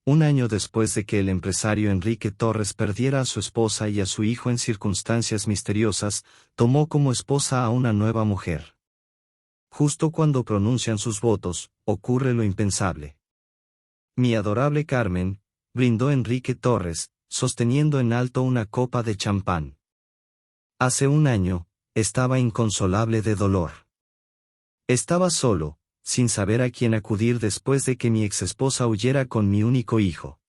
Un año después de que el empresario Enrique Torres perdiera a su esposa y a su hijo en circunstancias misteriosas, tomó como esposa a una nueva mujer. Justo cuando pronuncian sus votos, ocurre lo impensable. Mi adorable Carmen, brindó Enrique Torres, sosteniendo en alto una copa de champán. Hace un año, estaba inconsolable de dolor. Estaba solo, sin saber a quién acudir después de que mi exesposa huyera con mi único hijo.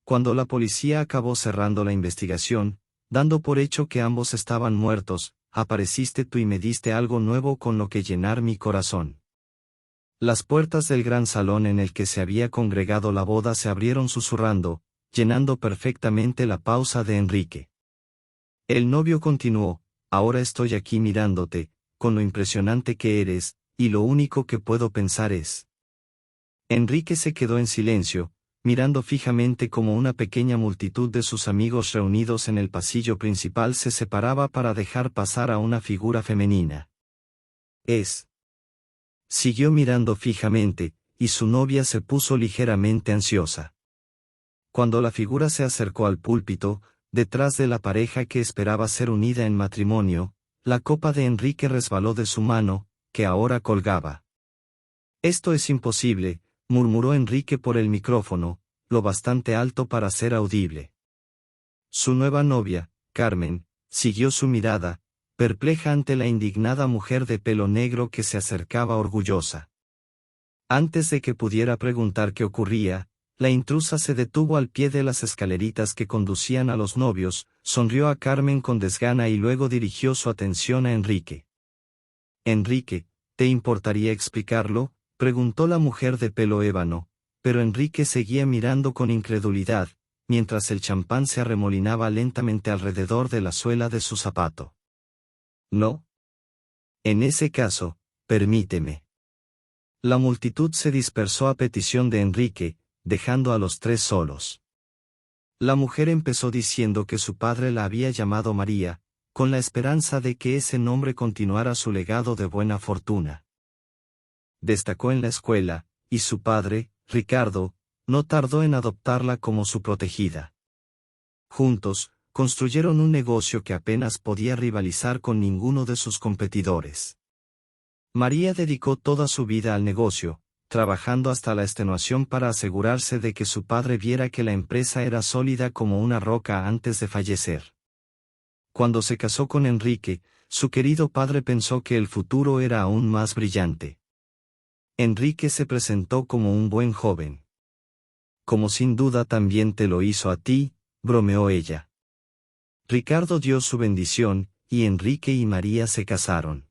Cuando la policía acabó cerrando la investigación, dando por hecho que ambos estaban muertos, apareciste tú y me diste algo nuevo con lo que llenar mi corazón. Las puertas del gran salón en el que se había congregado la boda se abrieron susurrando, llenando perfectamente la pausa de Enrique. El novio continuó: ahora estoy aquí mirándote, con lo impresionante que eres, y lo único que puedo pensar es. Enrique se quedó en silencio, mirando fijamente como una pequeña multitud de sus amigos reunidos en el pasillo principal se separaba para dejar pasar a una figura femenina. Siguió mirando fijamente, y su novia se puso ligeramente ansiosa. Cuando la figura se acercó al púlpito, detrás de la pareja que esperaba ser unida en matrimonio, la copa de Enrique resbaló de su mano, que ahora colgaba. Esto es imposible, murmuró Enrique por el micrófono, lo bastante alto para ser audible. Su nueva novia, Carmen, siguió su mirada, perpleja ante la indignada mujer de pelo negro que se acercaba orgullosa. Antes de que pudiera preguntar qué ocurría, la intrusa se detuvo al pie de las escaleritas que conducían a los novios, sonrió a Carmen con desgana y luego dirigió su atención a Enrique. Enrique, ¿te importaría explicarlo?, preguntó la mujer de pelo ébano, pero Enrique seguía mirando con incredulidad, mientras el champán se arremolinaba lentamente alrededor de la suela de su zapato. No. En ese caso, permíteme. La multitud se dispersó a petición de Enrique, dejando a los tres solos. La mujer empezó diciendo que su padre la había llamado María, con la esperanza de que ese nombre continuara su legado de buena fortuna. Destacó en la escuela, y su padre, Ricardo, no tardó en adoptarla como su protegida. Juntos, construyeron un negocio que apenas podía rivalizar con ninguno de sus competidores. María dedicó toda su vida al negocio, trabajando hasta la extenuación para asegurarse de que su padre viera que la empresa era sólida como una roca antes de fallecer. Cuando se casó con Enrique, su querido padre pensó que el futuro era aún más brillante. Enrique se presentó como un buen joven. Como sin duda también te lo hizo a ti, bromeó ella. Ricardo dio su bendición, y Enrique y María se casaron.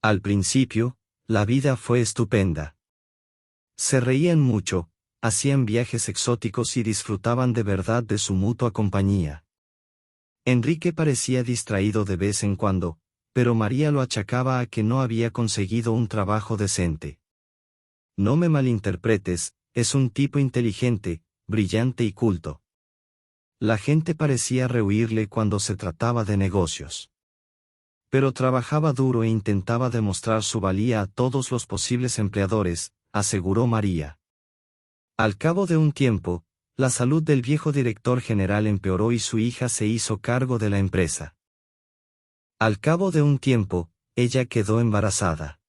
Al principio, la vida fue estupenda. Se reían mucho, hacían viajes exóticos y disfrutaban de verdad de su mutua compañía. Enrique parecía distraído de vez en cuando, pero María lo achacaba a que no había conseguido un trabajo decente. No me malinterpretes, es un tipo inteligente, brillante y culto. La gente parecía rehuirle cuando se trataba de negocios. Pero trabajaba duro e intentaba demostrar su valía a todos los posibles empleadores, aseguró María. Al cabo de un tiempo, la salud del viejo director general empeoró y su hija se hizo cargo de la empresa. Al cabo de un tiempo, ella quedó embarazada.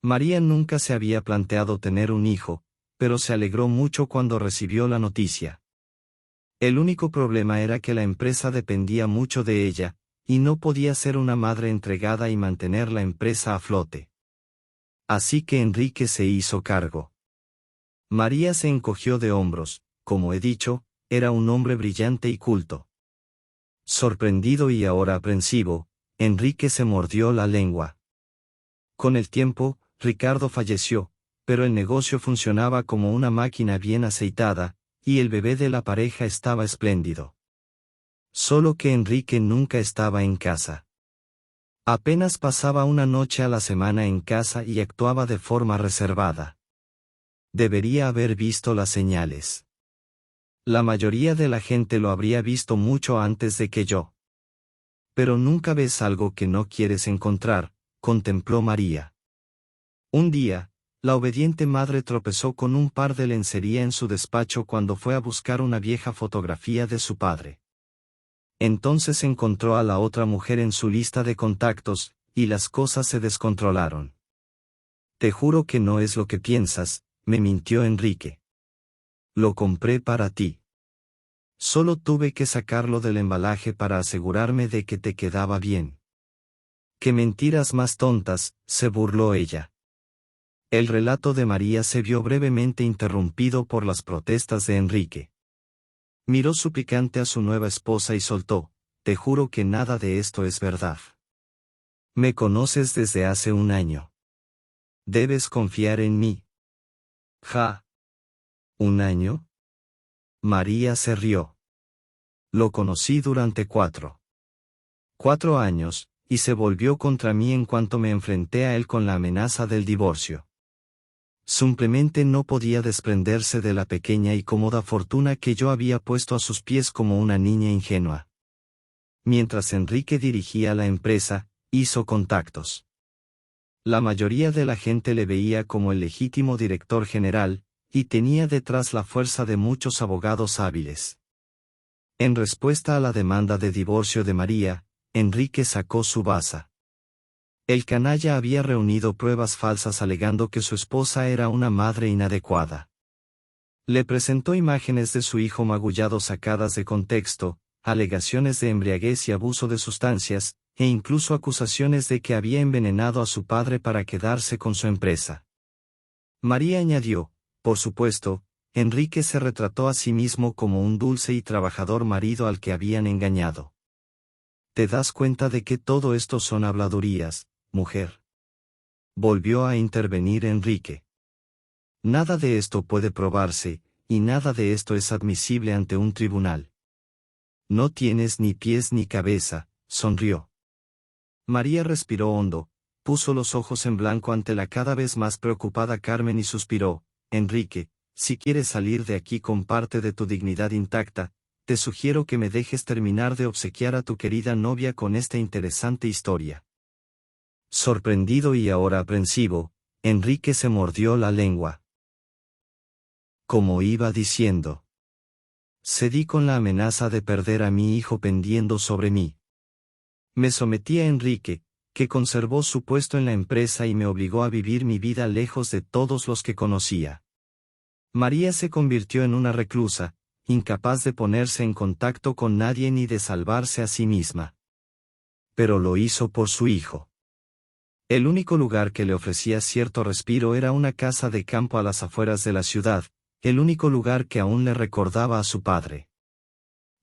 María nunca se había planteado tener un hijo, pero se alegró mucho cuando recibió la noticia. El único problema era que la empresa dependía mucho de ella, y no podía ser una madre entregada y mantener la empresa a flote. Así que Enrique se hizo cargo. María se encogió de hombros, como he dicho, era un hombre brillante y culto. Sorprendido y ahora aprensivo, Enrique se mordió la lengua. Con el tiempo, Ricardo falleció, pero el negocio funcionaba como una máquina bien aceitada, y el bebé de la pareja estaba espléndido. Solo que Enrique nunca estaba en casa. Apenas pasaba una noche a la semana en casa y actuaba de forma reservada. Debería haber visto las señales. La mayoría de la gente lo habría visto mucho antes de que yo. Pero nunca ves algo que no quieres encontrar, contempló María. Un día, La obediente madre tropezó con un par de lencería en su despacho cuando fue a buscar una vieja fotografía de su padre. Entonces encontró a la otra mujer en su lista de contactos, y las cosas se descontrolaron. Te juro que no es lo que piensas, me mintió Enrique. Lo compré para ti. Solo tuve que sacarlo del embalaje para asegurarme de que te quedaba bien. ¡Qué mentiras más tontas!, se burló ella. El relato de María se vio brevemente interrumpido por las protestas de Enrique. Miró suplicante a su nueva esposa y soltó: te juro que nada de esto es verdad. Me conoces desde hace un año. Debes confiar en mí. Ja. ¿Un año? María se rió. Lo conocí durante 4 años, y se volvió contra mí en cuanto me enfrenté a él con la amenaza del divorcio. Simplemente no podía desprenderse de la pequeña y cómoda fortuna que yo había puesto a sus pies como una niña ingenua. Mientras Enrique dirigía la empresa, hizo contactos. La mayoría de la gente le veía como el legítimo director general, y tenía detrás la fuerza de muchos abogados hábiles. En respuesta a la demanda de divorcio de María, Enrique sacó su baza. El canalla había reunido pruebas falsas alegando que su esposa era una madre inadecuada. Le presentó imágenes de su hijo magullado sacadas de contexto, alegaciones de embriaguez y abuso de sustancias, e incluso acusaciones de que había envenenado a su padre para quedarse con su empresa. María añadió: por supuesto, Enrique se retrató a sí mismo como un dulce y trabajador marido al que habían engañado. ¿Te das cuenta de que todo esto son habladurías, mujer? Volvió a intervenir Enrique. Nada de esto puede probarse, y nada de esto es admisible ante un tribunal. No tienes ni pies ni cabeza, sonrió. María respiró hondo, puso los ojos en blanco ante la cada vez más preocupada Carmen y suspiró: Enrique, si quieres salir de aquí con parte de tu dignidad intacta, te sugiero que me dejes terminar de obsequiar a tu querida novia con esta interesante historia. Sorprendido y ahora aprensivo, Enrique se mordió la lengua. Como iba diciendo, cedí con la amenaza de perder a mi hijo pendiendo sobre mí. Me sometí a Enrique, que conservó su puesto en la empresa y me obligó a vivir mi vida lejos de todos los que conocía. María se convirtió en una reclusa, incapaz de ponerse en contacto con nadie ni de salvarse a sí misma. Pero lo hizo por su hijo. El único lugar que le ofrecía cierto respiro era una casa de campo a las afueras de la ciudad, el único lugar que aún le recordaba a su padre.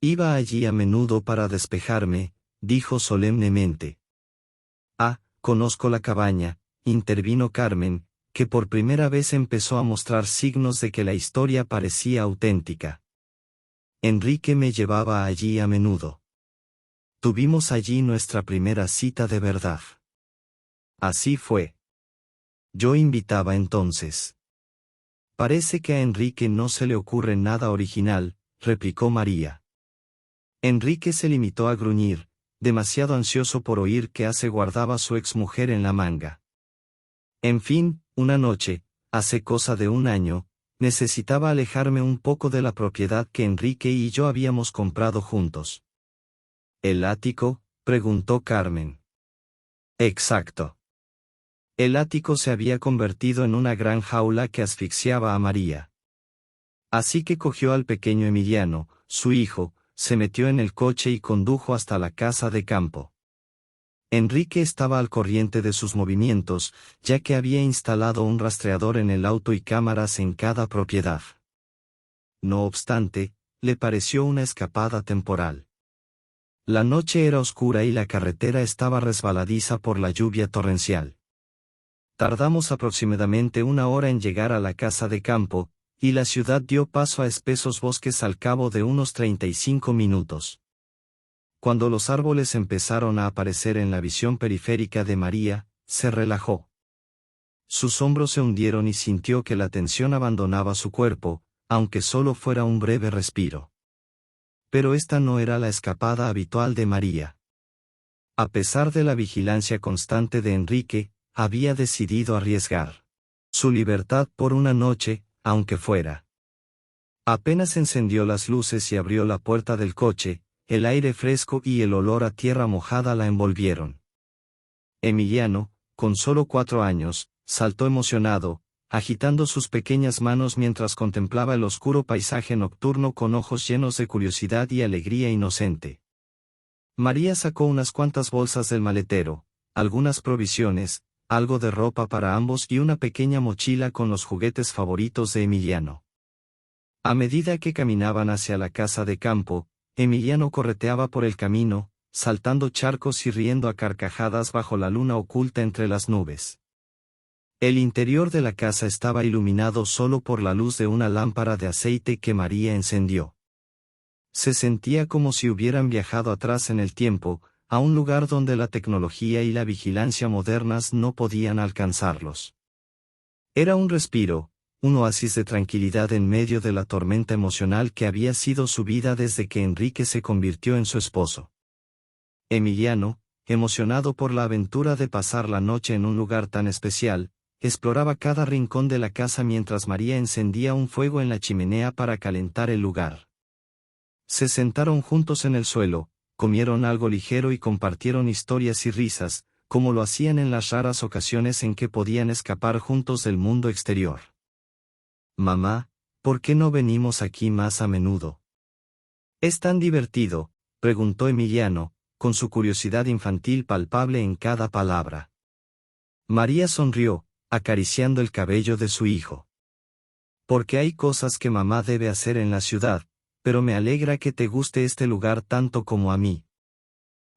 Iba allí a menudo para despejarme, dijo solemnemente. Ah, conozco la cabaña, intervino Carmen, que por primera vez empezó a mostrar signos de que la historia parecía auténtica. Enrique me llevaba allí a menudo. Tuvimos allí nuestra primera cita de verdad. Así fue. Yo invitaba entonces. Parece que a Enrique no se le ocurre nada original, replicó María. Enrique se limitó a gruñir, demasiado ansioso por oír que se guardaba su exmujer en la manga. En fin, una noche, hace cosa de un año, necesitaba alejarme un poco de la propiedad que Enrique y yo habíamos comprado juntos. ¿El ático?, preguntó Carmen. Exacto. El ático se había convertido en una gran jaula que asfixiaba a María. Así que cogió al pequeño Emiliano, su hijo, se metió en el coche y condujo hasta la casa de campo. Enrique estaba al corriente de sus movimientos, ya que había instalado un rastreador en el auto y cámaras en cada propiedad. No obstante, le pareció una escapada temporal. La noche era oscura y la carretera estaba resbaladiza por la lluvia torrencial. Tardamos aproximadamente 1 hora en llegar a la casa de campo, y la ciudad dio paso a espesos bosques al cabo de unos 35 minutos. Cuando los árboles empezaron a aparecer en la visión periférica de María, se relajó. Sus hombros se hundieron y sintió que la tensión abandonaba su cuerpo, aunque solo fuera un breve respiro. Pero esta no era la escapada habitual de María. A pesar de la vigilancia constante de Enrique, había decidido arriesgar. Su libertad por una noche, aunque fuera. Apenas encendió las luces y abrió la puerta del coche, el aire fresco y el olor a tierra mojada la envolvieron. Emiliano, con solo 4 años, saltó emocionado, agitando sus pequeñas manos mientras contemplaba el oscuro paisaje nocturno con ojos llenos de curiosidad y alegría inocente. María sacó unas cuantas bolsas del maletero, algunas provisiones, algo de ropa para ambos y una pequeña mochila con los juguetes favoritos de Emiliano. A medida que caminaban hacia la casa de campo, Emiliano correteaba por el camino, saltando charcos y riendo a carcajadas bajo la luna oculta entre las nubes. El interior de la casa estaba iluminado solo por la luz de una lámpara de aceite que María encendió. Se sentía como si hubieran viajado atrás en el tiempo, a un lugar donde la tecnología y la vigilancia modernas no podían alcanzarlos. Era un respiro, un oasis de tranquilidad en medio de la tormenta emocional que había sido su vida desde que Enrique se convirtió en su esposo. Emiliano, emocionado por la aventura de pasar la noche en un lugar tan especial, exploraba cada rincón de la casa mientras María encendía un fuego en la chimenea para calentar el lugar. Se sentaron juntos en el suelo, comieron algo ligero y compartieron historias y risas, como lo hacían en las raras ocasiones en que podían escapar juntos del mundo exterior. «Mamá, ¿por qué no venimos aquí más a menudo? ¿Es tan divertido?», preguntó Emiliano, con su curiosidad infantil palpable en cada palabra. María sonrió, acariciando el cabello de su hijo. «Porque hay cosas que mamá debe hacer en la ciudad, pero me alegra que te guste este lugar tanto como a mí».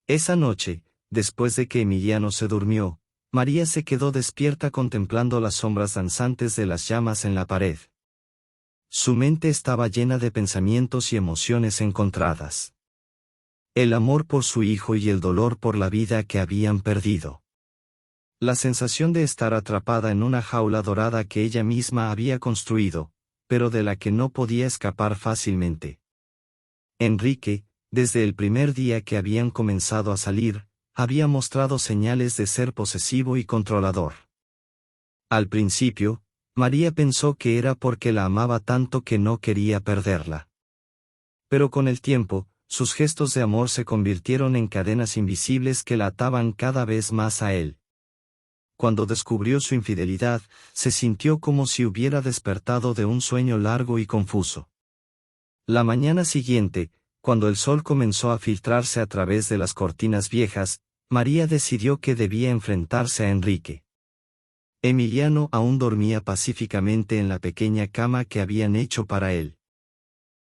Esa noche, después de que Emiliano se durmió, María se quedó despierta contemplando las sombras danzantes de las llamas en la pared. Su mente estaba llena de pensamientos y emociones encontradas. El amor por su hijo y el dolor por la vida que habían perdido. La sensación de estar atrapada en una jaula dorada que ella misma había construido, pero de la que no podía escapar fácilmente. Enrique, desde el primer día que habían comenzado a salir, había mostrado señales de ser posesivo y controlador. Al principio, María pensó que era porque la amaba tanto que no quería perderla. Pero con el tiempo, sus gestos de amor se convirtieron en cadenas invisibles que la ataban cada vez más a él. Cuando descubrió su infidelidad, se sintió como si hubiera despertado de un sueño largo y confuso. La mañana siguiente, cuando el sol comenzó a filtrarse a través de las cortinas viejas, María decidió que debía enfrentarse a Enrique. Emiliano aún dormía pacíficamente en la pequeña cama que habían hecho para él.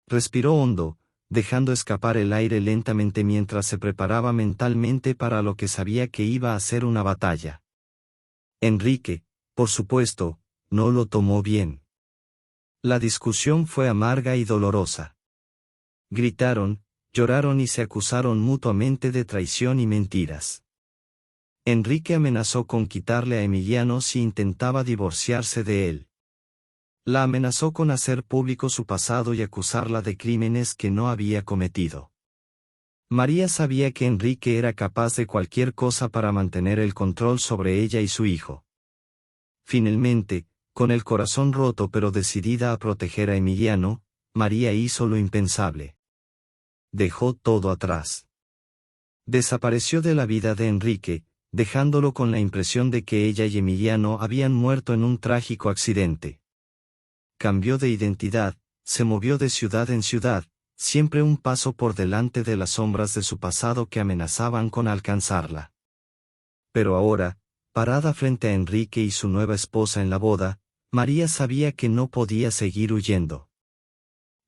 Respiró hondo, dejando escapar el aire lentamente mientras se preparaba mentalmente para lo que sabía que iba a ser una batalla. Enrique, por supuesto, no lo tomó bien. La discusión fue amarga y dolorosa. Gritaron, lloraron y se acusaron mutuamente de traición y mentiras. Enrique amenazó con quitarle a Emiliano si intentaba divorciarse de él. La amenazó con hacer público su pasado y acusarla de crímenes que no había cometido. María sabía que Enrique era capaz de cualquier cosa para mantener el control sobre ella y su hijo. Finalmente, con el corazón roto pero decidida a proteger a Emiliano, María hizo lo impensable. Dejó todo atrás. Desapareció de la vida de Enrique, dejándolo con la impresión de que ella y Emiliano habían muerto en un trágico accidente. Cambió de identidad, se movió de ciudad en ciudad, siempre un paso por delante de las sombras de su pasado que amenazaban con alcanzarla. Pero ahora, parada frente a Enrique y su nueva esposa en la boda, María sabía que no podía seguir huyendo.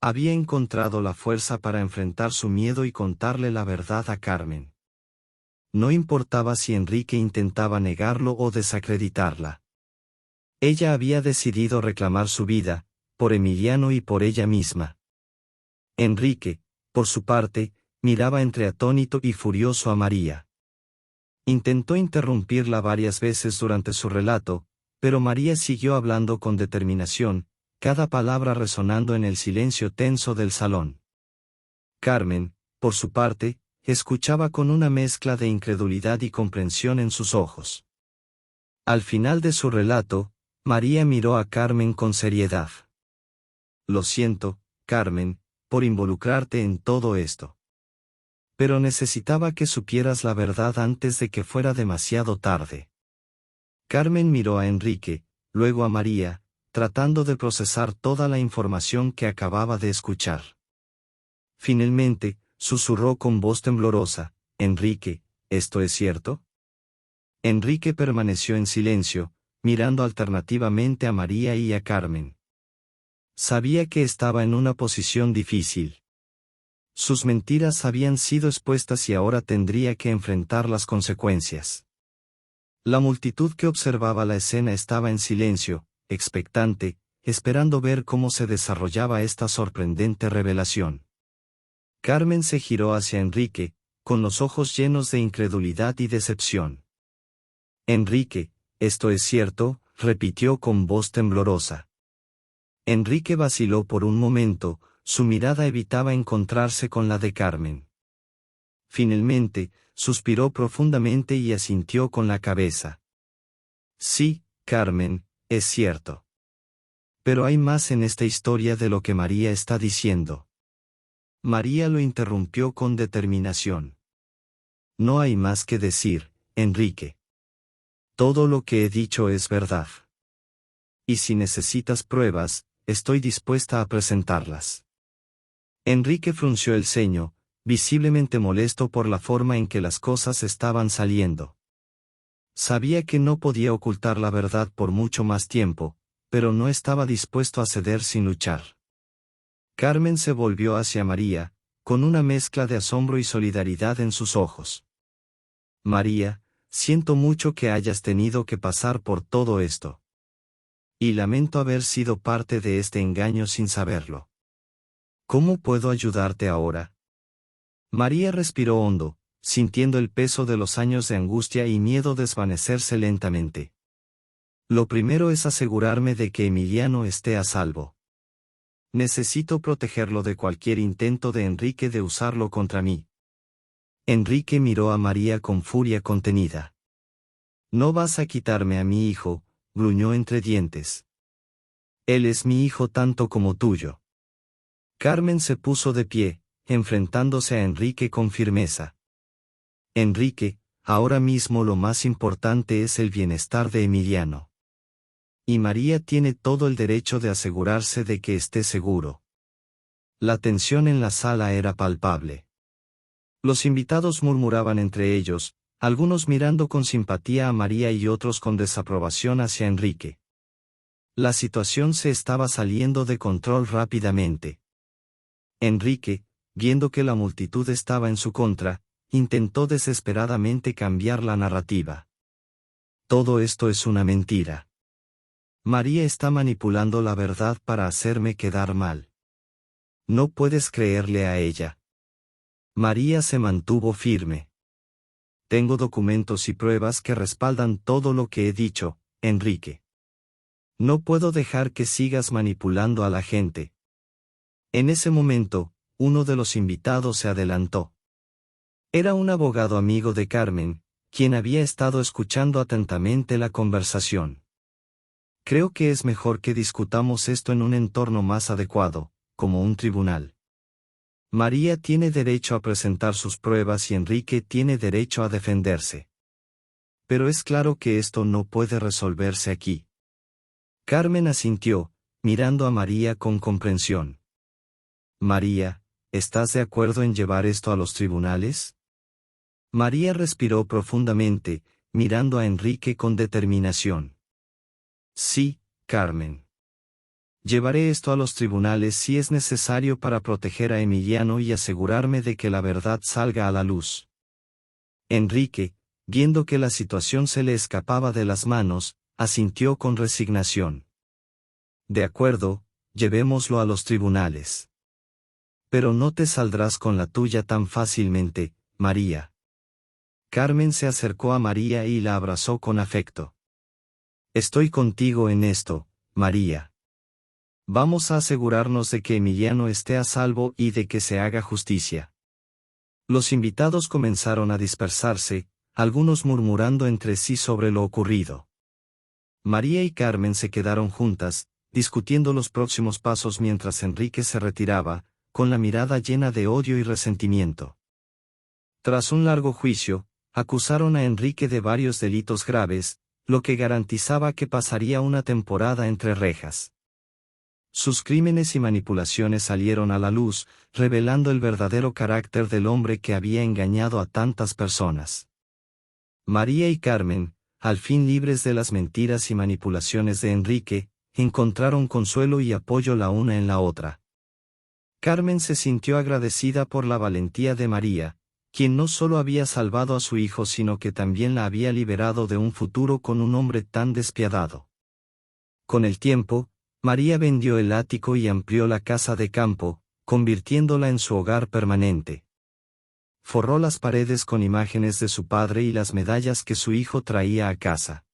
Había encontrado la fuerza para enfrentar su miedo y contarle la verdad a Carmen. No importaba si Enrique intentaba negarlo o desacreditarla. Ella había decidido reclamar su vida, por Emiliano y por ella misma. Enrique, por su parte, miraba entre atónito y furioso a María. Intentó interrumpirla varias veces durante su relato, pero María siguió hablando con determinación, cada palabra resonando en el silencio tenso del salón. Carmen, por su parte, escuchaba con una mezcla de incredulidad y comprensión en sus ojos. Al final de su relato, María miró a Carmen con seriedad. Lo siento, Carmen, por involucrarte en todo esto. Pero necesitaba que supieras la verdad antes de que fuera demasiado tarde. Carmen miró a Enrique, luego a María, tratando de procesar toda la información que acababa de escuchar. Finalmente, susurró con voz temblorosa, «Enrique, ¿esto es cierto?». Enrique permaneció en silencio, mirando alternativamente a María y a Carmen. Sabía que estaba en una posición difícil. Sus mentiras habían sido expuestas y ahora tendría que enfrentar las consecuencias. La multitud que observaba la escena estaba en silencio, expectante, esperando ver cómo se desarrollaba esta sorprendente revelación. Carmen se giró hacia Enrique, con los ojos llenos de incredulidad y decepción. «Enrique, ¿esto es cierto?», repitió con voz temblorosa. Enrique vaciló por un momento, su mirada evitaba encontrarse con la de Carmen. Finalmente, suspiró profundamente y asintió con la cabeza. «Sí, Carmen, es cierto. Pero hay más en esta historia de lo que María está diciendo». María lo interrumpió con determinación. «No hay más que decir, Enrique. Todo lo que he dicho es verdad. Y si necesitas pruebas, estoy dispuesta a presentarlas». Enrique frunció el ceño, visiblemente molesto por la forma en que las cosas estaban saliendo. Sabía que no podía ocultar la verdad por mucho más tiempo, pero no estaba dispuesto a ceder sin luchar. Carmen se volvió hacia María, con una mezcla de asombro y solidaridad en sus ojos. «María, siento mucho que hayas tenido que pasar por todo esto. Y lamento haber sido parte de este engaño sin saberlo. ¿Cómo puedo ayudarte ahora?». María respiró hondo, sintiendo el peso de los años de angustia y miedo desvanecerse lentamente. «Lo primero es asegurarme de que Emiliano esté a salvo. Necesito protegerlo de cualquier intento de Enrique de usarlo contra mí». Enrique miró a María con furia contenida. «No vas a quitarme a mi hijo», gruñó entre dientes. «Él es mi hijo tanto como tuyo». Carmen se puso de pie, enfrentándose a Enrique con firmeza. «Enrique, ahora mismo lo más importante es el bienestar de Emiliano. Y María tiene todo el derecho de asegurarse de que esté seguro». La tensión en la sala era palpable. Los invitados murmuraban entre ellos, algunos mirando con simpatía a María y otros con desaprobación hacia Enrique. La situación se estaba saliendo de control rápidamente. Enrique, viendo que la multitud estaba en su contra, intentó desesperadamente cambiar la narrativa. «Todo esto es una mentira. María está manipulando la verdad para hacerme quedar mal. No puedes creerle a ella». María se mantuvo firme. «Tengo documentos y pruebas que respaldan todo lo que he dicho, Enrique. No puedo dejar que sigas manipulando a la gente». En ese momento, uno de los invitados se adelantó. Era un abogado amigo de Carmen, quien había estado escuchando atentamente la conversación. «Creo que es mejor que discutamos esto en un entorno más adecuado, como un tribunal. María tiene derecho a presentar sus pruebas y Enrique tiene derecho a defenderse. Pero es claro que esto no puede resolverse aquí». Carmen asintió, mirando a María con comprensión. «María, ¿estás de acuerdo en llevar esto a los tribunales?». María respiró profundamente, mirando a Enrique con determinación. «Sí, Carmen. Llevaré esto a los tribunales si es necesario para proteger a Emiliano y asegurarme de que la verdad salga a la luz». Enrique, viendo que la situación se le escapaba de las manos, asintió con resignación. «De acuerdo, llevémoslo a los tribunales. Pero no te saldrás con la tuya tan fácilmente, María». Carmen se acercó a María y la abrazó con afecto. «Estoy contigo en esto, María. Vamos a asegurarnos de que Emiliano esté a salvo y de que se haga justicia». Los invitados comenzaron a dispersarse, algunos murmurando entre sí sobre lo ocurrido. María y Carmen se quedaron juntas, discutiendo los próximos pasos mientras Enrique se retiraba, con la mirada llena de odio y resentimiento. Tras un largo juicio, acusaron a Enrique de varios delitos graves, lo que garantizaba que pasaría una temporada entre rejas. Sus crímenes y manipulaciones salieron a la luz, revelando el verdadero carácter del hombre que había engañado a tantas personas. María y Carmen, al fin libres de las mentiras y manipulaciones de Enrique, encontraron consuelo y apoyo la una en la otra. Carmen se sintió agradecida por la valentía de María, quien no solo había salvado a su hijo sino que también la había liberado de un futuro con un hombre tan despiadado. Con el tiempo, María vendió el ático y amplió la casa de campo, convirtiéndola en su hogar permanente. Forró las paredes con imágenes de su padre y las medallas que su hijo traía a casa.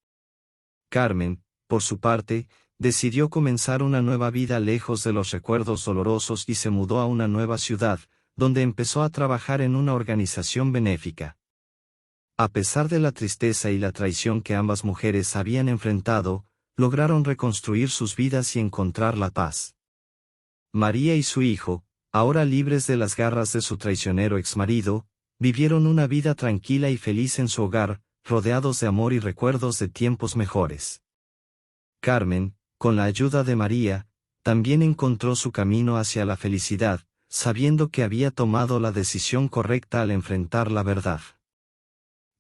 Carmen, por su parte, decidió comenzar una nueva vida lejos de los recuerdos dolorosos y se mudó a una nueva ciudad, donde empezó a trabajar en una organización benéfica. A pesar de la tristeza y la traición que ambas mujeres habían enfrentado, lograron reconstruir sus vidas y encontrar la paz. María y su hijo, ahora libres de las garras de su traicionero exmarido, vivieron una vida tranquila y feliz en su hogar, rodeados de amor y recuerdos de tiempos mejores. Carmen, con la ayuda de María, también encontró su camino hacia la felicidad, sabiendo que había tomado la decisión correcta al enfrentar la verdad.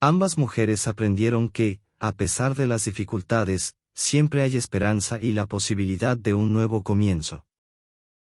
Ambas mujeres aprendieron que, a pesar de las dificultades, siempre hay esperanza y la posibilidad de un nuevo comienzo.